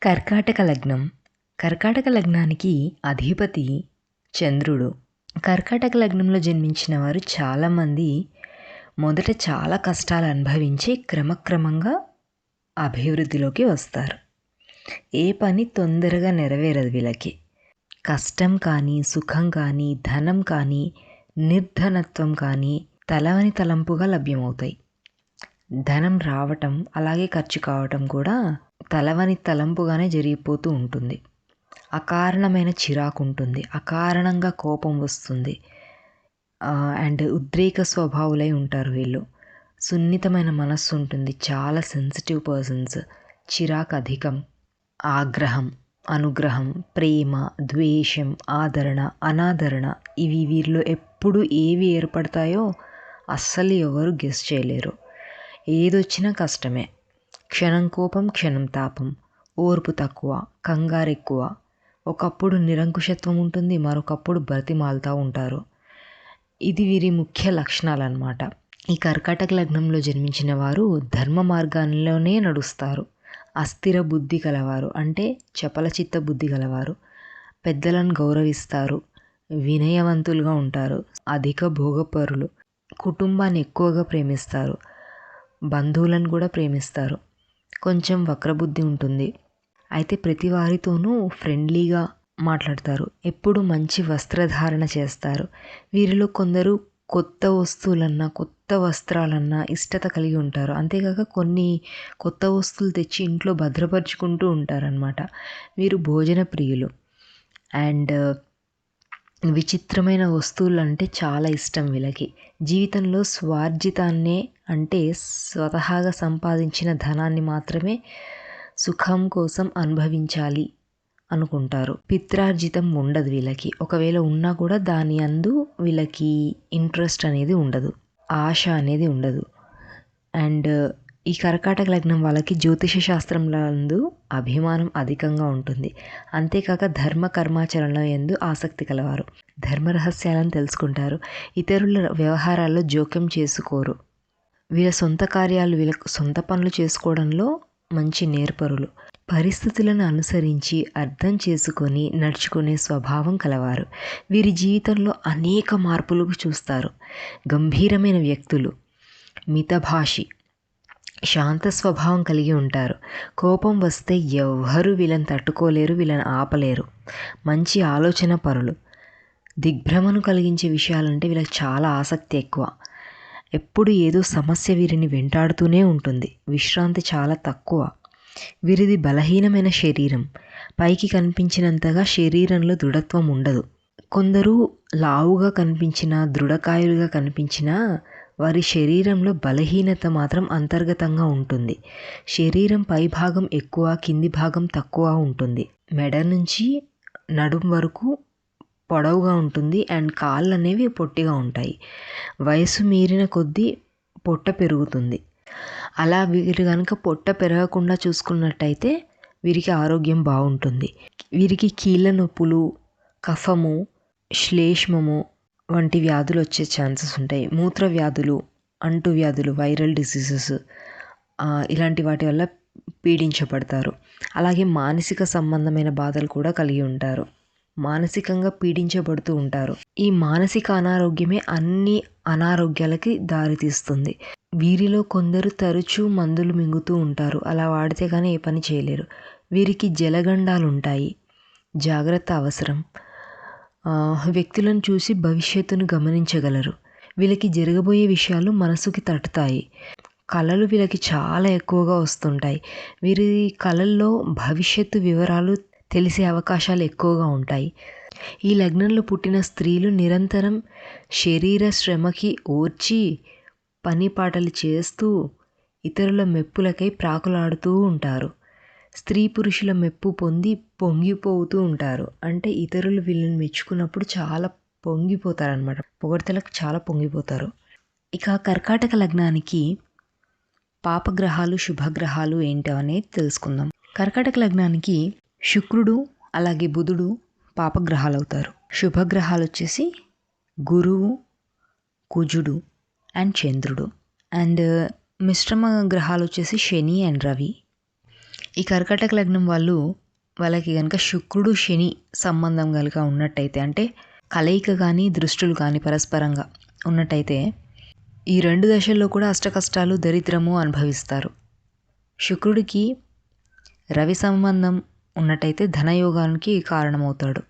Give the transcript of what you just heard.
కర్కాటక లగ్నం. కర్కాటక లగ్నానికి అధిపతి చంద్రుడు. కర్కాటక లగ్నంలో జన్మించిన వారు చాలామంది మొదట చాలా కష్టాలు అనుభవించి క్రమక్రమంగా అభివృద్ధిలోకి వస్తారు. ఏ పని తొందరగా నెరవేరదు వీళ్ళకి. కష్టం కానీ, సుఖం కానీ, ధనం కానీ, నిర్ధనత్వం కానీ తలవని తలంపుగా లభ్యమవుతాయి. ధనం రావటం అలాగే ఖర్చు కావటం కూడా తలవని తలంపుగానే జరిగిపోతూ ఉంటుంది. అకారణమైన చిరాకు ఉంటుంది, అకారణంగా కోపం వస్తుంది. అండ్ ఉద్రేక స్వభావులై ఉంటారు వీళ్ళు. సున్నితమైన మనస్సు ఉంటుంది, చాలా సెన్సిటివ్ పర్సన్స్. చిరాకు అధికం, ఆగ్రహం, అనుగ్రహం, ప్రేమ, ద్వేషం, ఆదరణ, అనాదరణ ఇవి వీరిలో ఎప్పుడు ఏవి ఏర్పడతాయో అస్సలు ఎవరు గెస్ చేయలేరు. ఏదొచ్చినా కష్టమే. క్షణం కోపం, క్షణం తాపం, ఓర్పు తక్కువ, కంగారు ఎక్కువ. ఒకప్పుడు నిరంకుశత్వం ఉంటుంది, మరొకప్పుడు బ్రతిమాలుతూ ఉంటారు. ఇది వీరి ముఖ్య లక్షణాలు అన్నమాట. ఈ కర్కాటక లగ్నంలో జన్మించిన వారు ధర్మ మార్గాల్లోనే నడుస్తారు. అస్థిర బుద్ధి కలవారు, అంటే చపల చిత్త బుద్ధి కలవారు. పెద్దలను గౌరవిస్తారు, వినయవంతులుగా ఉంటారు, అధిక భోగపరులు, కుటుంబాన్ని ఎక్కువగా ప్రేమిస్తారు, బంధువులను కూడా ప్రేమిస్తారు. కొంచెం వక్రబుద్ధి ఉంటుంది. అయితే ప్రతి వారితోనూ ఫ్రెండ్లీగా మాట్లాడతారు. ఎప్పుడు మంచి వస్త్రధారణ చేస్తారు. వీరిలో కొందరు కొత్త వస్తువులన్నా, కొత్త వస్త్రాలన్నా ఇష్టత కలిగి ఉంటారు. అంతేకాక కొన్ని కొత్త వస్తువులు తెచ్చి ఇంట్లో భద్రపరుచుకుంటూ ఉంటారనమాట. వీరు భోజన ప్రియులు. అండ్ విచిత్రమైన వస్తువులు అంటే చాలా ఇష్టం వీళ్ళకి. జీవితంలో స్వార్జితాన్నే, అంటే స్వతహాగా సంపాదించిన ధనాన్ని మాత్రమే సుఖం కోసం అనుభవించాలి అనుకుంటారు. పిత్రార్జితం ఉండదు వీళ్ళకి. ఒకవేళ ఉన్నా కూడా దాని అందు వీళ్ళకి ఇంట్రెస్ట్ అనేది ఉండదు, ఆశ అనేది ఉండదు. అండ్ ఈ కర్కాటక లగ్నం వాళ్ళకి జ్యోతిష శాస్త్రంలందు అభిమానం అధికంగా ఉంటుంది. అంతేకాక ధర్మ కర్మాచరణలో యందు ఆసక్తి కలవారు. ధర్మ రహస్యాలను తెలుసుకుంటారు. ఇతరుల వ్యవహారాల్లో జోక్యం చేసుకోరు. వీళ్ళ సొంత కార్యాలు, వీళ్ళ సొంత పనులు చేసుకోవడంలో మంచి నేర్పరులు. పరిస్థితులను అనుసరించి అర్థం చేసుకొని నడుచుకునే స్వభావం కలవారు. వీరి జీవితంలో అనేక మార్పులు చూస్తారు. గంభీరమైన వ్యక్తులు, మితభాషి, శాంత స్వభావం కలిగి ఉంటారు. కోపం వస్తే ఎవ్వరూ వీళ్ళని తట్టుకోలేరు, వీళ్ళని ఆపలేరు. మంచి ఆలోచన పరులు. దిగ్భ్రమను కలిగించే విషయాలంటే వీళ్ళకి చాలా ఆసక్తి ఎక్కువ. ఎప్పుడు ఏదో సమస్య వీరిని వెంటాడుతూనే ఉంటుంది. విశ్రాంతి చాలా తక్కువ. వీరిది బలహీనమైన శరీరం. పైకి కనిపించినంతగా శరీరంలో దృఢత్వం ఉండదు. కొందరు లావుగా కనిపించినా, దృఢకాయులుగా కనిపించినా వారి శరీరంలో బలహీనత మాత్రం అంతర్గతంగా ఉంటుంది. శరీరం పైభాగం ఎక్కువ, కింది భాగం తక్కువ ఉంటుంది. మెడ నుంచి నడుం వరకు పొడవుగా ఉంటుంది. అండ్ కాళ్ళు అనేవి పొట్టిగా ఉంటాయి. వయసు మీరిన కొద్దీ పొట్ట పెరుగుతుంది. అలా వీరు కనుక పొట్ట పెరగకుండా చూసుకున్నట్టయితే వీరికి ఆరోగ్యం బాగుంటుంది. వీరికి కీళ్ళ నొప్పులు, కఫము, శ్లేష్మము వంటి వ్యాధులు వచ్చే ఛాన్సెస్ ఉంటాయి. మూత్ర వ్యాధులు, అంటు వ్యాధులు, వైరల్ డిసీజెస్ ఇలాంటి వాటి వల్ల పీడించబడతారు. అలాగే మానసిక సంబంధమైన బాధలు కూడా కలిగి ఉంటారు. మానసికంగా పీడించబడుతూ ఉంటారు. ఈ మానసిక అనారోగ్యమే అన్ని అనారోగ్యాలకి దారితీస్తుంది. వీరిలో కొందరు తరచూ మందులు మింగుతూ ఉంటారు. అలా వాడితే కానీ ఏ పని చేయలేరు. వీరికి జలగండాలు ఉంటాయి, జాగ్రత్త అవసరం. వ్యక్తులను చూసి భవిష్యత్తును గమనించగలరు. వీళ్ళకి జరగబోయే విషయాలు మనసుకి తట్టుతాయి. కళలు వీళ్ళకి చాలా ఎక్కువగా వస్తుంటాయి. వీరి కళల్లో భవిష్యత్తు వివరాలు తెలిసే అవకాశాలు ఎక్కువగా ఉంటాయి. ఈ లగ్నంలో పుట్టిన స్త్రీలు నిరంతరం శరీర శ్రమకి ఓర్చి పని పాటలు చేస్తూ ఇతరుల మెప్పులకై ప్రాకులాడుతూ ఉంటారు. స్త్రీ పురుషుల మెప్పు పొంది పొంగిపోతూ ఉంటారు. అంటే ఇతరులు వీళ్ళని మెచ్చుకున్నప్పుడు చాలా పొంగిపోతారనమాట. పొగడ్తలకు చాలా పొంగిపోతారు. ఇక కర్కాటక లగ్నానికి పాపగ్రహాలు, శుభగ్రహాలు ఏంటో అనేది తెలుసుకుందాం. కర్కాటక లగ్నానికి శుక్రుడు అలాగే బుధుడు పాపగ్రహాలు అవుతారు. శుభగ్రహాలు వచ్చేసి గురువు, కుజుడు అండ్ చంద్రుడు. అండ్ మిశ్రమ గ్రహాలు వచ్చేసి శని అండ్ రవి. ఈ కర్కాటక లగ్నం వాళ్ళకి కనుక శుక్రుడు శని సంబంధం కనుక ఉన్నట్టయితే, అంటే కలయిక కానీ దృష్టులు కానీ పరస్పరంగా ఉన్నట్టయితే ఈ 2 దశల్లో కూడా అష్టకష్టాలు దరిద్రము అనుభవిస్తారు. శుక్రుడికి రవి సంబంధం ఉన్నట్టయితే ధనయోగానికి కారణమవుతాడు.